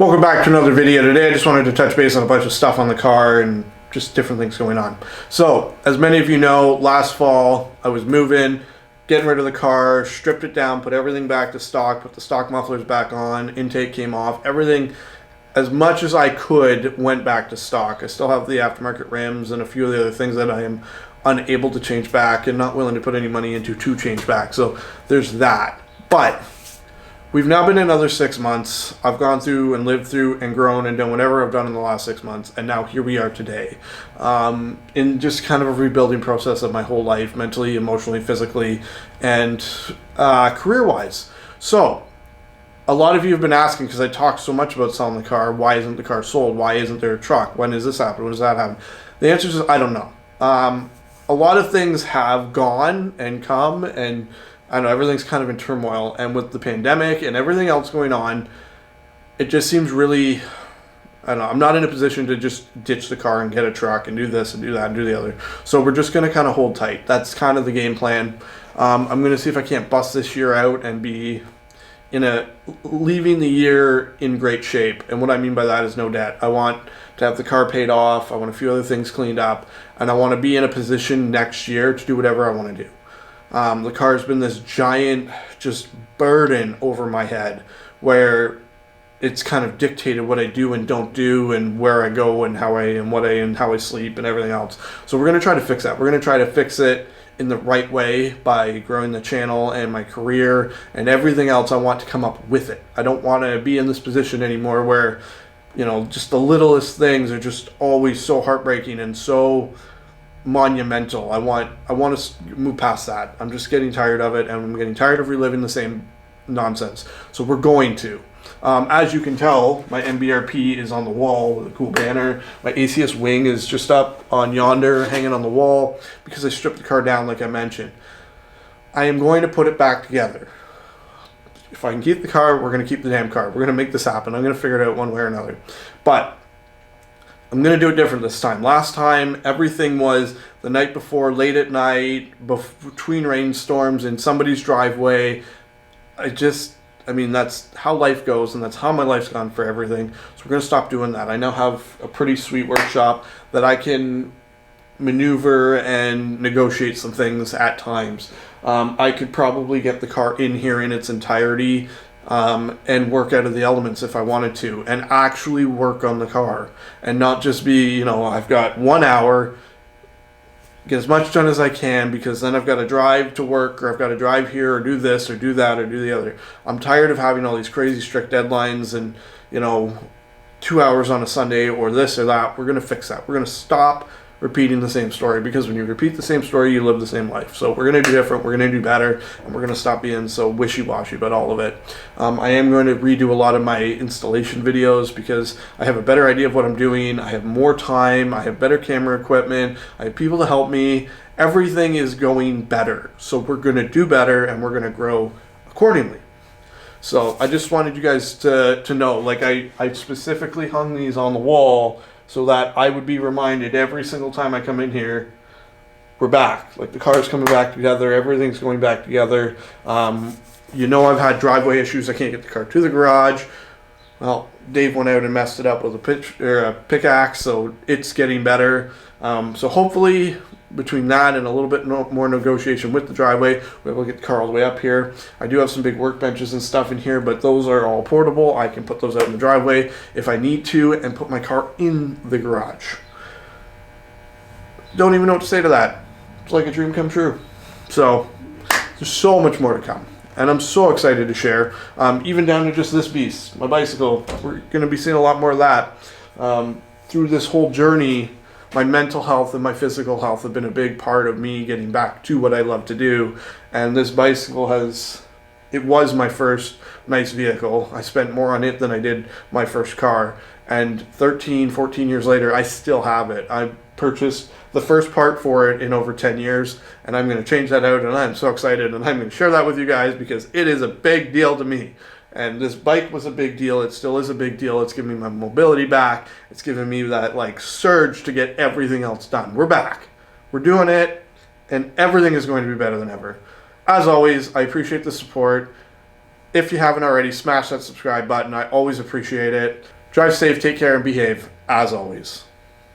Welcome back to another video. Today I just wanted to touch base on a bunch of stuff on the car and just different things going on. So, as many of you know, last fall I was moving, getting rid of the car, stripped it down, put everything back to stock, put the stock mufflers back on, intake came off, everything as much as I could went back to stock. I still have the aftermarket rims and a few of the other things that I am unable to change back and not willing to put any money into to change back. So there's that. But we've now been another 6 months. I've gone through and lived through and grown and done whatever I've done in the last 6 months. And now here we are today. In just kind of a rebuilding process of my whole life, mentally, emotionally, physically, and career-wise. So a lot of you have been asking, because I talk so much about selling the car, why isn't the car sold? Why isn't there a truck? When does this happen? When does that happen? The answer is I don't know. A lot of things have gone and come, and I don't know, everything's kind of in turmoil, and with the pandemic and everything else going on, it just seems really, I don't know, I'm not in a position to just ditch the car and get a truck and do this and do that and do the other. So we're just going to kind of hold tight. That's kind of the game plan. I'm going to see if I can't bust this year out and be leaving the year in great shape. And what I mean by that is no debt. I want to have the car paid off. I want a few other things cleaned up, and I want to be in a position next year to do whatever I want to do. The car's been this giant just burden over my head where it's kind of dictated what I do and don't do and where I go and how I sleep and everything else. So we're going to try to fix that. We're going to try to fix it in the right way by growing the channel and my career and everything else I want to come up with it. I don't want to be in this position anymore where, you know, just the littlest things are just always so heartbreaking and so monumental. I want to move past that. I'm just getting tired of it, and I'm getting tired of reliving the same nonsense. So we're going to. As you can tell, my MBRP is on the wall with a cool banner. My ACS wing is just up on yonder, hanging on the wall, because I stripped the car down like I mentioned. I am going to put it back together. If I can keep the car, we're going to keep the damn car. We're going to make this happen. I'm going to figure it out one way or another. But I'm going to do it different this time. Last time, everything was the night before, late at night, between rainstorms, in somebody's driveway. I mean, that's how life goes, and that's how my life's gone for everything. So we're going to stop doing that. I now have a pretty sweet workshop that I can maneuver and negotiate some things at times. I could probably get the car in here in its entirety and work out of the elements if I wanted to, and actually work on the car, and not just be, you know, I've got 1 hour, get as much done as I can, because then I've got to drive to work, or I've got to drive here, or do this, or do that, or do the other. I'm tired of having all these crazy strict deadlines and, you know, 2 hours on a Sunday, or this or that. We're going to fix that. We're going to stop repeating the same story, because when you repeat the same story, you live the same life. So we're going to do different, we're going to do better, and we're going to stop being so wishy-washy about all of it. I am going to redo a lot of my installation videos, because I have a better idea of what I'm doing. I have more time, I have better camera equipment, I have people to help me. Everything is going better. So we're going to do better, and we're going to grow accordingly. So I just wanted you guys to know, like I specifically hung these on the wall so that I would be reminded every single time I come in here, we're back. Like, the car's coming back together, everything's going back together. You know, I've had driveway issues. I can't get the car to the garage. Well, Dave went out and messed it up with a pickaxe, so it's getting better. So hopefully, between that and a little bit more negotiation with the driveway, we're able to get the car all the way up here. I do have some big workbenches and stuff in here, but those are all portable. I can put those out in the driveway if I need to, and put my car in the garage. Don't even know what to say to that. It's like a dream come true. So there's so much more to come, and I'm so excited to share, even down to just this beast, my bicycle. We're going to be seeing a lot more of that. Through this whole journey, my mental health and my physical health have been a big part of me getting back to what I love to do. And this bicycle it was my first nice vehicle. I spent more on it than I did my first car. And 13, 14 years later, I still have it. I purchased the first part for it in over 10 years, and I'm going to change that out, and I'm so excited, and I'm going to share that with you guys, because it is a big deal to me. And this bike was a big deal. It still is a big deal. It's giving me my mobility back. It's giving me that, like, surge to get everything else done. We're back. We're doing it, and everything is going to be better than ever. As always, I appreciate the support. If you haven't already, smash that subscribe button. I always appreciate it. Drive safe, take care, and behave, as always.